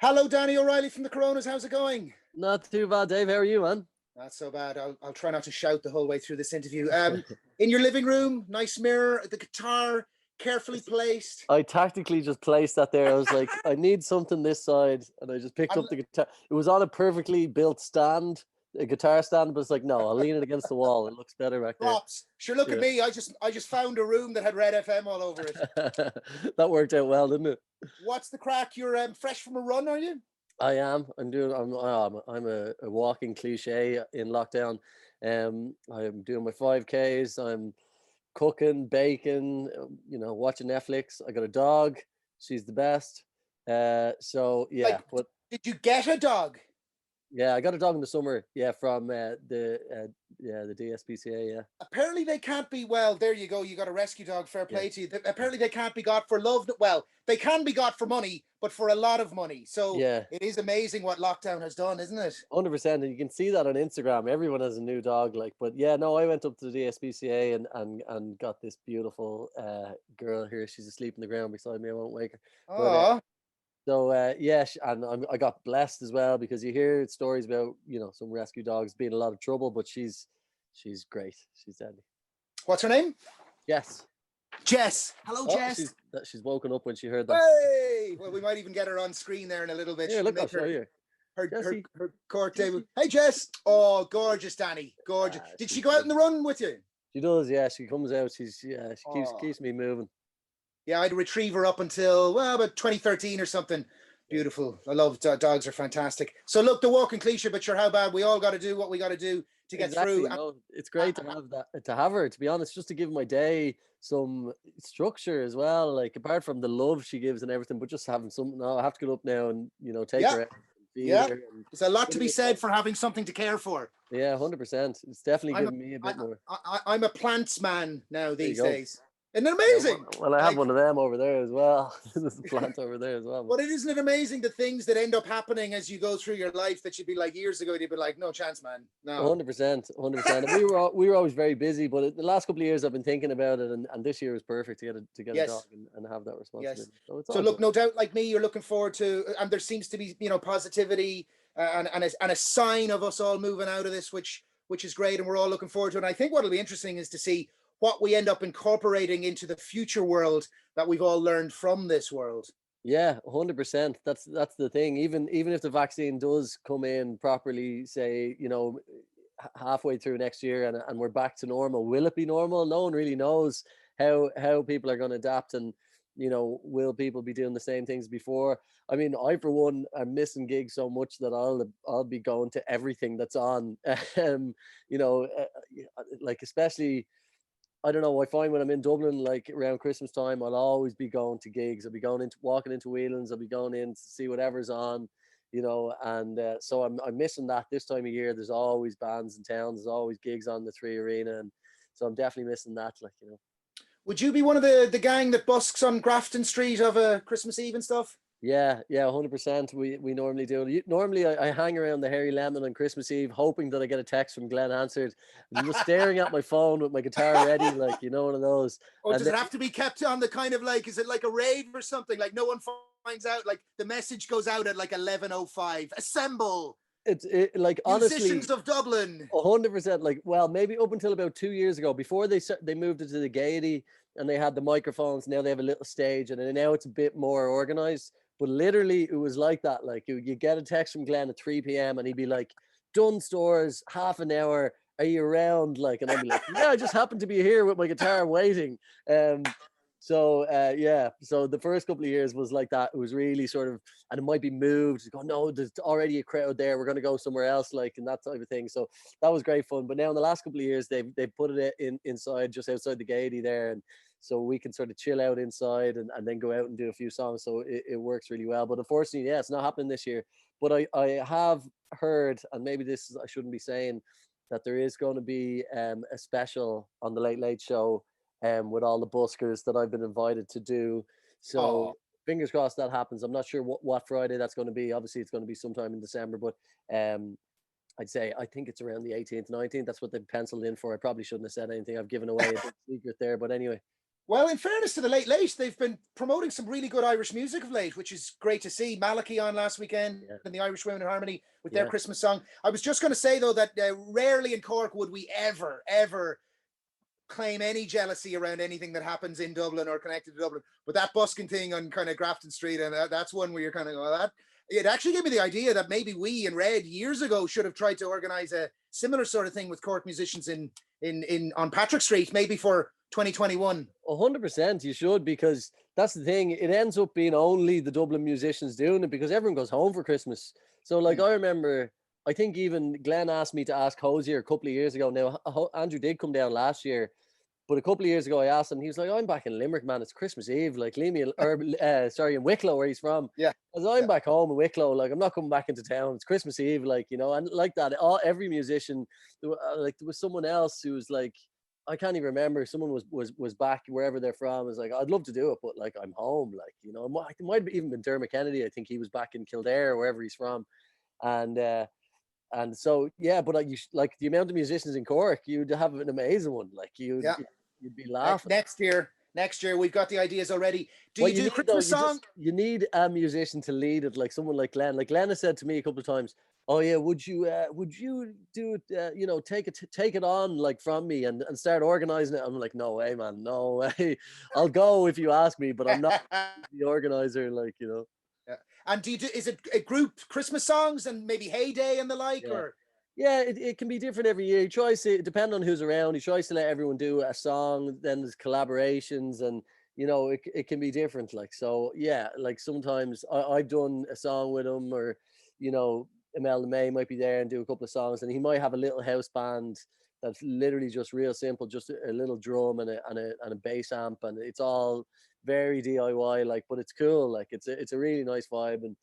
Hello, Danny O'Reilly from the Coronas. How's it going? Not too bad, Dave. How are you, man? Not so bad. I'll try not to shout the whole way through this interview. In your living room, nice mirror, the guitar carefully placed. I tactically just placed that there. I was like, I need something this side, and I just picked I'm, up the guitar. It was on a perfectly built stand, a guitar stand, but it's like, no, I'll lean it against the wall. It looks better back there. Props. Sure, look at Yeah. me. I just found a room that had RedFM all over it. That worked out well, didn't it? What's the crack? You're fresh from a run, are you? I am. I'm a walking cliche in lockdown. I'm doing my 5Ks. I'm cooking, baking, watching Netflix. I got a dog. She's the best. So yeah, Like, but did you get a dog? yeah, I got a dog in the summer. Yeah, from the DSPCA. Yeah, Apparently they can't be, well, there you go, you got a rescue dog, fair yeah, play to you. Apparently they can't be got for love. Well, they can be got for money, but for a lot of money. So yeah. it is amazing what lockdown has done, isn't it? 100%, and you can see that on Instagram. Everyone has a new dog, like. But yeah, no, I went up to the DSPCA and got this beautiful girl here. She's asleep in the ground beside me. I won't wake her. But Oh, yeah, and I got blessed as well because you hear stories about some rescue dogs being in a lot of trouble, but she's great. She's deadly. what's her name? Yes. Jess. Hello, Oh, Jess. she's woken up when she heard that. Hey, well, we might even get her on screen there in a little bit. Yeah, She can look, I'll make show you. her court table. Jessie. Hey, Jess. Oh, gorgeous, Danny. Gorgeous. Did she go out in the run with you? She does, yeah. She comes out. She keeps Oh. keeps me moving. Yeah, I had a retriever up until, well, about 2013 or something. Beautiful. I love dogs, are fantastic. So look, the walking cliche, but sure, how bad? We all got to do what we got to do to get Exactly. through. No, it's great to have her. To be honest, just to give my day some structure as well. Like apart from the love she gives and everything, but just having something. No, I have to get up now and take Yeah, her out and feed yeah. her. And There's a lot to be said for having something to care for. yeah, 100%. It's definitely I'm a, given me a bit more. I'm a plants man now There you these go. days. Isn't it Yeah, amazing? well, I have Like, one of them over there as well. There's a plant over there as well. but isn't it amazing the things that end up happening as you go through your life that you'd be like years ago, you'd be like, no chance, man. No. 100%, 100%. And we were always very busy, but the last couple of years I've been thinking about it, and this year was perfect to get a dog Yes. and have that Yes. responsibility. So it's So all look, good. no doubt, like me, you're looking forward to, and there seems to be, positivity and a sign of us all moving out of this, which is great, and we're all looking forward to it. And I think what'll be interesting is to see what we end up incorporating into the future world that we've all learned from this world. Yeah, 100%. That's the thing. Even if the vaccine does come in properly, say, halfway through next year and we're back to normal, will it be normal? No one really knows how people are going to adapt, and will people be doing the same things before? I mean, I for one am missing gigs so much that I'll be going to everything that's on. Like especially, I don't know. I find when I'm in Dublin, like around Christmas time, I'll always be going to gigs. I'll be walking into Whelan's. I'll be going in to see whatever's on, and so I'm missing that this time of year. There's always bands in town. There's always gigs on the Three Arena, and so I'm definitely missing that. Would you be one of the gang that busks on Grafton Street of a Christmas Eve and stuff? Yeah, 100%. We normally do. Normally, I hang around the Harry Lemon on Christmas Eve, hoping that I get a text from Glenn Hansard. I'm just staring at my phone with my guitar ready, like one of those. Or And does it have to be kept on the kind of like, is it like a rave or something? Like no one finds out, like the message goes out at like 11:05. Assemble, like honestly, musicians of Dublin. 100%. Like, well, maybe up until about 2 years ago, before they moved it to the Gaiety and they had the microphones. Now they have a little stage, and now it's a bit more organized. But literally, it was like that. Like you get a text from Glenn at 3 p.m. and he'd be like, "Done stores, half an hour. Are you around?" Like, and I'd be like, "Yeah, I just happened to be here with my guitar waiting." So yeah, so the first couple of years was like that. It was really sort of, and it might be moved. Go, no, there's already a crowd there. We're going to go somewhere else, like, and that type of thing. So that was great fun. But now in the last couple of years, they've put it inside, just outside the Gaiety there, and so we can sort of chill out inside and then go out and do a few songs. So it works really well. But unfortunately, yeah, it's not happening this year. But I have heard, and maybe this is, I shouldn't be saying, that there is going to be a special on the Late Late Show with all the buskers that I've been invited to do. Oh, So fingers crossed that happens. I'm not sure what Friday that's going to be. Obviously, it's going to be sometime in December, but I'd say I think it's around the 18th, 19th. That's what they've penciled in for. I probably shouldn't have said anything. I've given away a big secret there, but anyway. Well, in fairness to the Late Late, they've been promoting some really good Irish music of late, which is great to see. Malachy on last weekend Yeah, and the Irish Women in Harmony with their yeah. Christmas song. I was just going to say, though, that rarely in Cork would we ever claim any jealousy around anything that happens in Dublin or connected to Dublin. But that busking thing on kind of Grafton Street, and that's one where you're kind of going, that. It actually gave me the idea that maybe we in Red years ago should have tried to organise a similar sort of thing with Cork musicians in on Patrick Street, maybe for 2021. 100% you should, because that's the thing. It ends up being only the Dublin musicians doing it because everyone goes home for Christmas. So like I remember, I think even Glenn asked me to ask Hosier a couple of years ago. Now Andrew did come down last year, but a couple of years ago I asked him, he was like, I'm back in Limerick, man, it's Christmas Eve, like leave me, or sorry, in Wicklow where he's from. Yeah. As I'm back home in Wicklow, like I'm not coming back into town, it's Christmas Eve, like, you know. And like that, every musician, like there was someone else who was like, I can't even remember. Someone was back wherever they're from. Was like, I'd love to do it, but like I'm home. Like, you know, it might have even been Dermot Kennedy. I think he was back in Kildare or wherever he's from, and so yeah. But like the amount of musicians in Cork, you'd have an amazing one. Like you'd be laughing. Next year we've got the ideas already. Do What you do Christmas song? You need a musician to lead it, like someone like Glenn. Like Glenn has said to me a couple of times, "Oh yeah, would you do it? You know, take it on like from me and start organizing it." I'm like, "No way, man, no way. I'll go if you ask me, but I'm not the organizer." Like, you know. Yeah. And is it a group Christmas songs and maybe Heyday and the like, Yeah. or? Yeah, it can be different every year. He tries to, depending on who's around, he tries to let everyone do a song. Then there's collaborations, and you know, it can be different. Like, so yeah, like sometimes I've done a song with him, or you know, Imelda May might be there and do a couple of songs, and he might have a little house band that's literally just real simple, just a little drum and a bass amp, and it's all very DIY, like, but it's cool. Like, it's a really nice vibe. And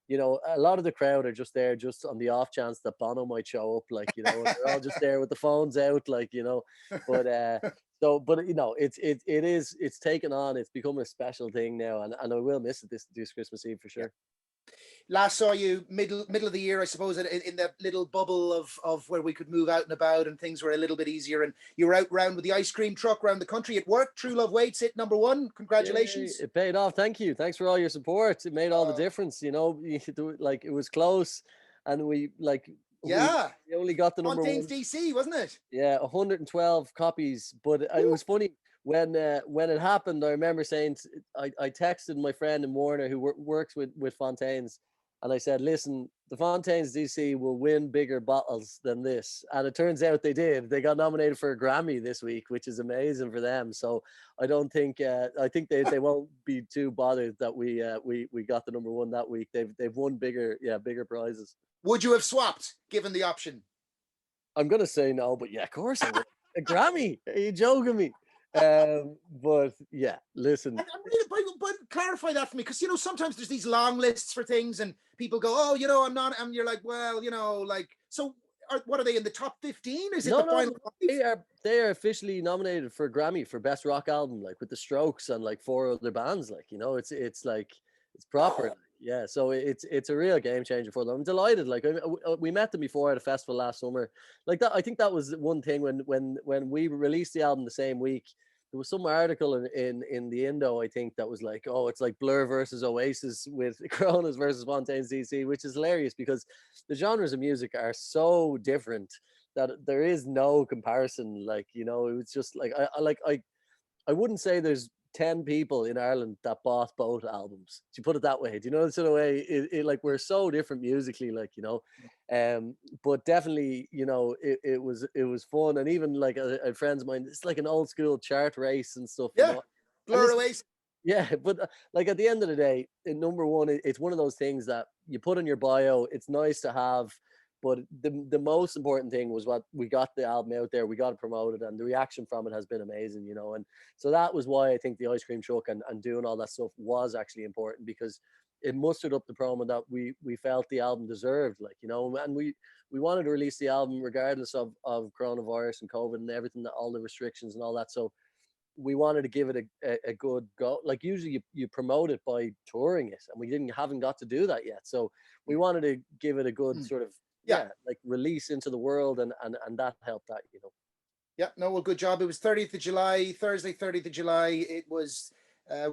you know, a lot of the crowd are just there just on the off chance that Bono might show up, like, you know, and they're all just there with the phones out, like, you know. But but you know, it's taken on, it's become a special thing now, and I will miss it this Christmas Eve for sure. Last saw you middle of the year, I suppose, in the little bubble of where we could move out and about and things were a little bit easier, and you were out round with the ice cream truck around the country. It worked. True Love Waits hit #1. Congratulations. Yay, it paid off. Thank you. Thanks for all your support. It made all the difference, you know. Like, it was close, and we only got the number Fontaine's one. DC, wasn't it? Yeah, 112 copies. But it was funny when it happened. I remember saying, I texted my friend in Warner who works with Fontaine's, and I said, listen, the Fontaine's DC will win bigger bottles than this. And it turns out they did. They got nominated for a Grammy this week, which is amazing for them. So I don't think, I think they won't be too bothered that we got the #1 that week. They've won bigger prizes. Would you have swapped given the option? I'm going to say no, but yeah, of course I would. A Grammy? Are you joking me? But yeah, listen. But clarify that for me, because you know sometimes there's these long lists for things, and people go, "Oh, you know, I'm not," and you're like, "Well, you know, like, so what are they in the top 15? Is it the final 5? They are officially nominated for a Grammy for best rock album, like with the Strokes and like 4 other bands. Like, you know, it's like it's proper. Oh. Yeah, so it's a real game changer for them. I'm delighted. Like, we met them before at a festival last summer. Like that, I think that was one thing when we released the album the same week. There was some article in the Indo, I think, that was like, oh, it's like Blur versus Oasis with Coronas versus Fontaine's DC, which is hilarious because the genres of music are so different that there is no comparison. Like, you know, it was just like I wouldn't say there's 10 people in Ireland that bought both albums. To put it that way, do you know, the sort of way like, we're so different musically, like, you know. But definitely, you know, it was fun. And even like a friends of mine, it's like an old school chart race and stuff. Yeah, you know? Blur Oasis. Yeah, but like at the end of the day, in #1, it's one of those things that you put in your bio. It's nice to have, but the most important thing was what we got the album out there, we got it promoted, and the reaction from it has been amazing, you know. And so that was why I think the ice cream truck and doing all that stuff was actually important, because it mustered up the promo that we felt the album deserved, like, you know. And we wanted to release the album regardless of coronavirus and COVID and everything, that all the restrictions and all that. So we wanted to give it a good go. Like, usually you promote it by touring it, and we haven't got to do that yet. So we wanted to give it a good sort of like release into the world, and that helped that, you know. Yeah, no, well, good job. It was 30th of July, Thursday, 30th of July. It was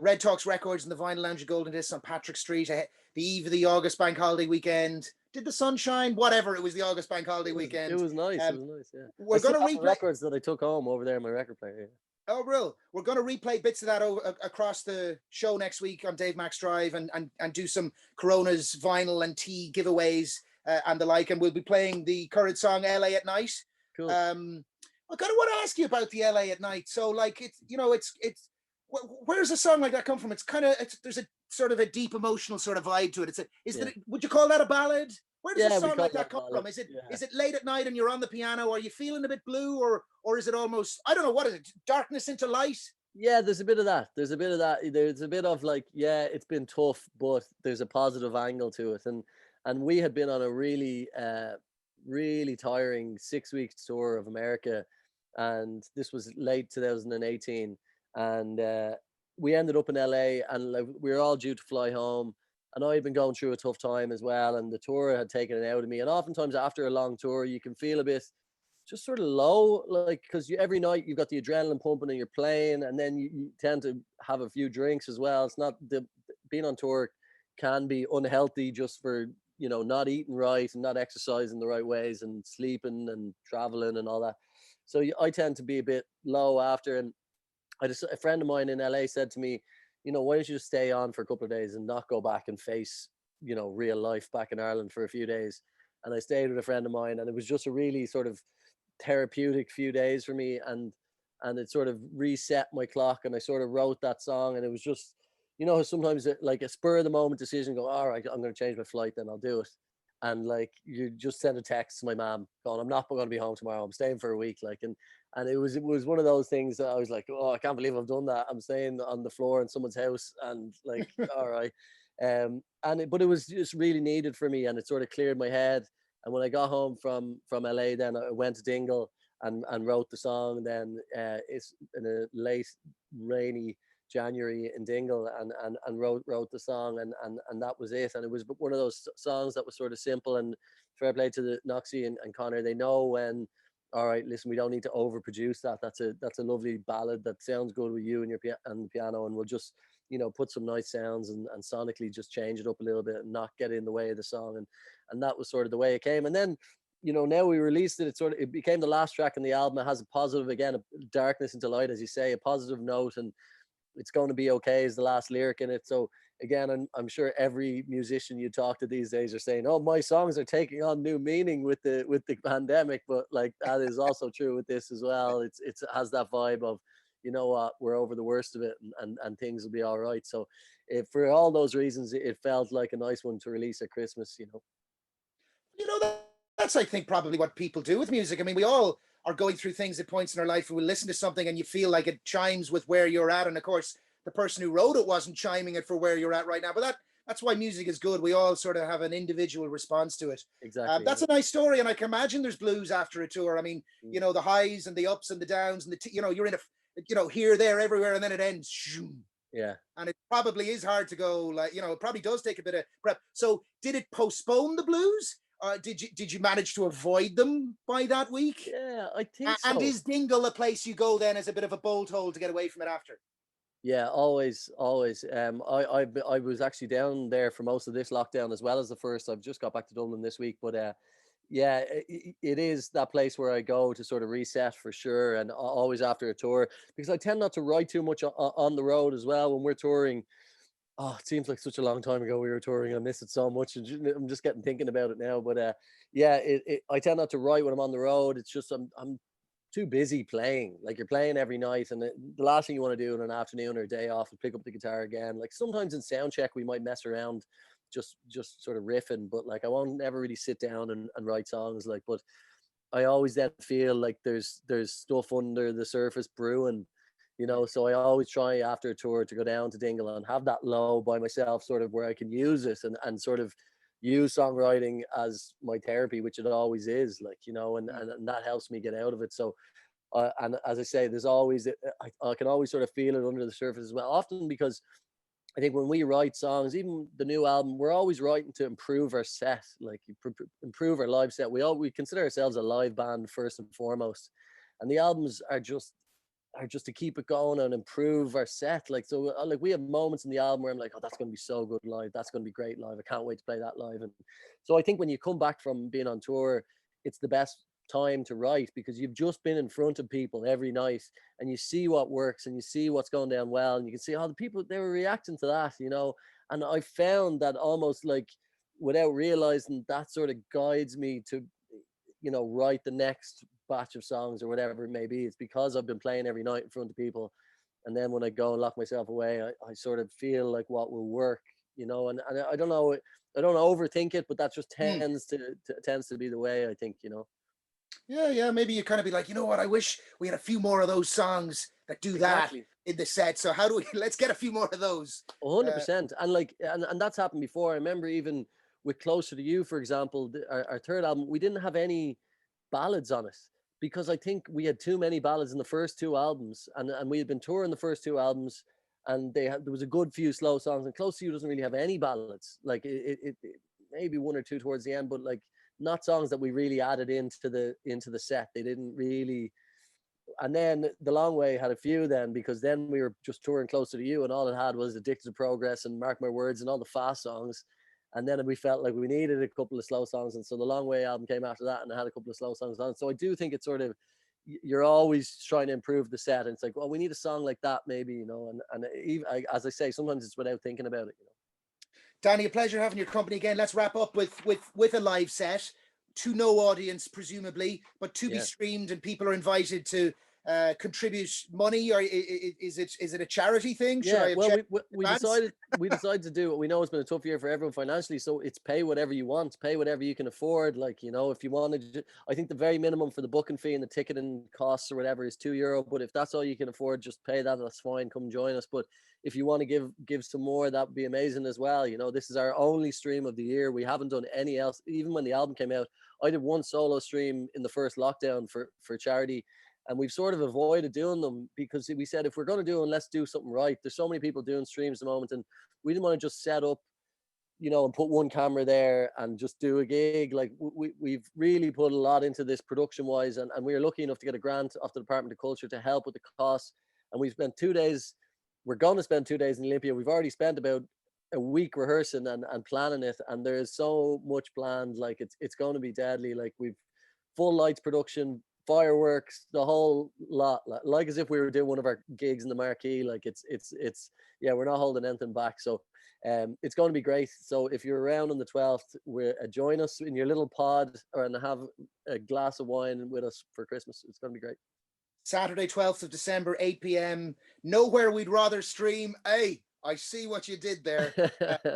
Red Talks Records in the Vinyl Lounge of Golden Discs on Patrick Street, the eve of the August Bank Holiday weekend. Did the sun shine? Whatever, it was the August Bank Holiday It weekend. was nice. It Um, was nice. Yeah, I we're still going to have the replay. records that I took home over there in my record player. Oh, real. We're going to replay bits of that across the show next week on Dave Max Drive and do some Corona's vinyl and tea giveaways and the like. And we'll be playing the current song LA at Night. Cool. I kind of want to ask you about the LA at Night. So, like, where's a song like that come from? It's kind of, there's a sort of a deep emotional sort of vibe to it. Would you call that a ballad? Where does a song like that come from? Is it late at night and you're on the piano? Are you feeling a bit blue, or is it almost, I don't know, what is it? Darkness into light? Yeah, there's a bit of that. There's a bit of that. There's a bit of like, yeah, it's been tough, but there's a positive angle to it. And we had been on a really tiring 6 week tour of America, and this was late 2018, and we ended up in LA, and like, we were all due to fly home, and I had been going through a tough time as well, and the tour had taken it out of me. And oftentimes after a long tour, you can feel a bit just sort of low, like, because every night you've got the adrenaline pumping and you're playing, and then you tend to have a few drinks as well. It's not the being on tour can be unhealthy just for not eating right and not exercising the right ways and sleeping and traveling and all that. So I tend to be a bit low after. And a friend of mine in LA said to me, why don't you just stay on for a couple of days and not go back and face real life back in Ireland for a few days. And I stayed with a friend of mine, and it was just a really sort of therapeutic few days for me, and it sort of reset my clock, and I sort of wrote that song. And it was just, sometimes like a spur of the moment decision, go, all right, I'm going to change my flight, then I'll do it. And like, you just send a text to my mom going, I'm not going to be home tomorrow, I'm staying for a week. Like, and it was one of those things that I was like, oh, I can't believe I've done that. I'm staying on the floor in someone's house, and like, all right. But it was just really needed for me, and it sort of cleared my head. And when I got home from LA, then I went to Dingle and wrote the song. Then it's in a late rainy January in Dingle, and wrote the song, and that was it. And it was one of those songs that was sort of simple. And fair play to the Noxie and Connor. They know when, all right, listen, we don't need to overproduce that. That's a lovely ballad that sounds good with you and and the piano, and we'll just put some nice sounds and sonically just change it up a little bit and not get in the way of the song. And that was sort of the way it came. And then now we released it. It became the last track in the album. It has a positive, again, a darkness into light, as you say, a positive note, and it's going to be okay is the last lyric in it. So again, I'm sure every musician you talk to these days are saying, oh, my songs are taking on new meaning with the pandemic. But like, that is also true with this as well. It has that vibe of, you know what, we're over the worst of it, and things will be all right. So for all those reasons, it felt like a nice one to release at Christmas. That's, I think, probably what people do with music. I mean, we all are going through things at points in our life, and we listen to something and you feel like it chimes with where you're at. And of course, the person who wrote it wasn't chiming it for where you're at right now. But that's why music is good. We all sort of have an individual response to it. Exactly. That's a nice story, and I can imagine there's blues after a tour. I mean, the highs and the ups and the downs, and you're in here, there, everywhere, and then it ends. Yeah. And it probably is hard to go, like, it probably does take a bit of prep. So did it postpone the blues? Did you manage to avoid them by that week? Yeah, I think so. And is Dingle a place you go then as a bit of a bolt hole to get away from it after? Yeah, always. I was actually down there for most of this lockdown as well as the first. I've just got back to Dublin this week, but yeah, it is that place where I go to sort of reset for sure, and always after a tour, because I tend not to write too much on the road as well when we're touring. Oh, it seems like such a long time ago we were touring. I miss it so much, and I'm just getting thinking about it now. But yeah, I tend not to write when I'm on the road. It's just I'm too busy playing. Like, you're playing every night, and the last thing you want to do in an afternoon or a day off is pick up the guitar again. Like, sometimes in sound check we might mess around, just sort of riffing, but like, I won't ever really sit down and write songs. Like, but I always then feel like there's stuff under the surface brewing, so I always try after a tour to go down to Dingle and have that low by myself, sort of where I can use it and sort of use songwriting as my therapy, which it always is, like, and that helps me get out of it. So and as I say, there's always I can always sort of feel it under the surface as well, often because I think when we write songs, even the new album, we're always writing to improve our set, like improve our live set. We consider ourselves a live band first and foremost. and the albums are just to keep it going and improve our set. Like, so like we have moments in the album where I'm like, oh, that's going to be so good live, that's going to be great live, I can't wait to play that live. And so I think when you come back from being on tour, it's the best time to write, because you've just been in front of people every night and you see what works and you see what's going down well, and you can see how the people, they were reacting to that, you know. And I found that almost like without realizing, that sort of guides me to, you know, write the next batch of songs or whatever it may be. It's because I've been playing every night in front of people, and then when I go and lock myself away, I sort of feel like what will work, you know. And I don't know, I don't overthink it, but that just tends to be the way, I think, you know. Yeah, maybe you kind of be like, you know what, I wish we had a few more of those songs that do that in the set. So how do we, let's get a few more of those. 100%. And like, and that's happened before. I remember even with Closer to You, for example, our third album, we didn't have any ballads on it, because I think we had too many ballads in the first two albums, and we had been touring the first two albums, and there was a good few slow songs, and Close to You doesn't really have any ballads. Like it maybe one or two towards the end, but like not songs that we really added into the set. They didn't really. And then The Long Way had a few then, because then we were just touring Closer to You, and all it had was Addicted to Progress and Mark My Words and all the fast songs. And then we felt like we needed a couple of slow songs, and so the Long Way album came after that, and it had a couple of slow songs on. So I do think it's sort of, you're always trying to improve the set, and it's like, well, we need a song like that maybe, you know. And even, as I say, sometimes it's without thinking about it, you know. Danny, a pleasure having your company again. Let's wrap up with a live set to no audience, presumably, but to be streamed, and people are invited to contribute money, or is it a charity thing? Yeah, well, we decided to do it. We know it's been a tough year for everyone financially, so it's pay whatever you want, pay whatever you can afford. Like, you know, if you wanted to, I think the very minimum for the booking fee and the ticketing costs or whatever is €2. But if that's all you can afford, just pay that. That's fine. Come join us. But if you want to give some more, that would be amazing as well. You know, this is our only stream of the year. We haven't done any else. Even when the album came out, I did one solo stream in the first lockdown for charity. And we've sort of avoided doing them, because we said, if we're going to do them, let's do something right. There's so many people doing streams at the moment, and we didn't want to just set up, you know, and put one camera there and just do a gig. Like, we've really put a lot into this production wise, and we were lucky enough to get a grant off the Department of Culture to help with the costs. And we've spent 2 days, we're going to spend 2 days in Olympia. We've already spent about a week rehearsing and planning it, and there's so much planned. Like, it's going to be deadly. Like, we've full lights production, fireworks, the whole lot, like as if we were doing one of our gigs in the marquee. Like, it's yeah, we're not holding anything back. So it's going to be great. So if you're around on the 12th, join us in your little pod, and have a glass of wine with us for Christmas. It's going to be great. Saturday 12th of December, 8 p.m. Nowhere we'd rather stream. Hey, I see what you did there.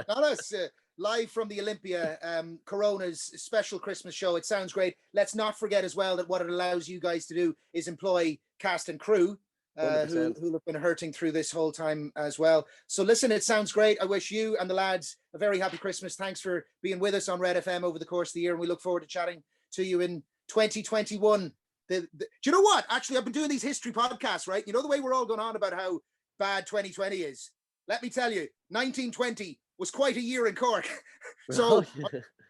Not us. Live from the Olympia, Corona's special Christmas show. It sounds great. Let's not forget as well that what it allows you guys to do is employ cast and crew who have been hurting through this whole time as well. So listen, it sounds great. I wish you and the lads a very happy Christmas. Thanks for being with us on Red FM over the course of the year, and we look forward to chatting to you in 2021. Do you know what? Actually, I've been doing these history podcasts, right? You know the way we're all going on about how bad 2020 is? Let me tell you, 1920 was quite a year in Cork. So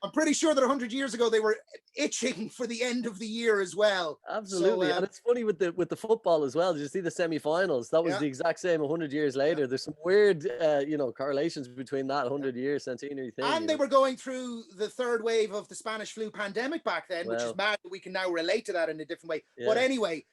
I'm pretty sure that 100 years ago they were itching for the end of the year as well. Absolutely. So, and it's funny with the football as well. Did you see the semi-finals? That was the exact same 100 years later. Yeah. There's some weird you know, correlations between that 100 year centenary thing. And they were going through the third wave of the Spanish flu pandemic back then, which is mad that we can now relate to that in a different way. Yeah. But anyway,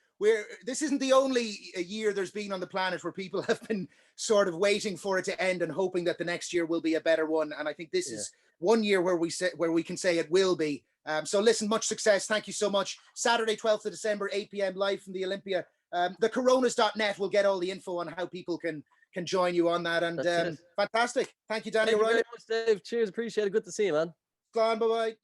this isn't the only year there's been on the planet where people have been sort of waiting for it to end and hoping that the next year will be a better one. And I think this is one year where we can say it will be. So listen, much success. Thank you so much. Saturday, 12th of December, 8 p.m. live from the Olympia. The coronas.net will get all the info on how people can join you on that. And fantastic. Thank you, Danny. Thank you very much, Dave. Cheers. Appreciate it. Good to see you, man. Go on. Bye-bye.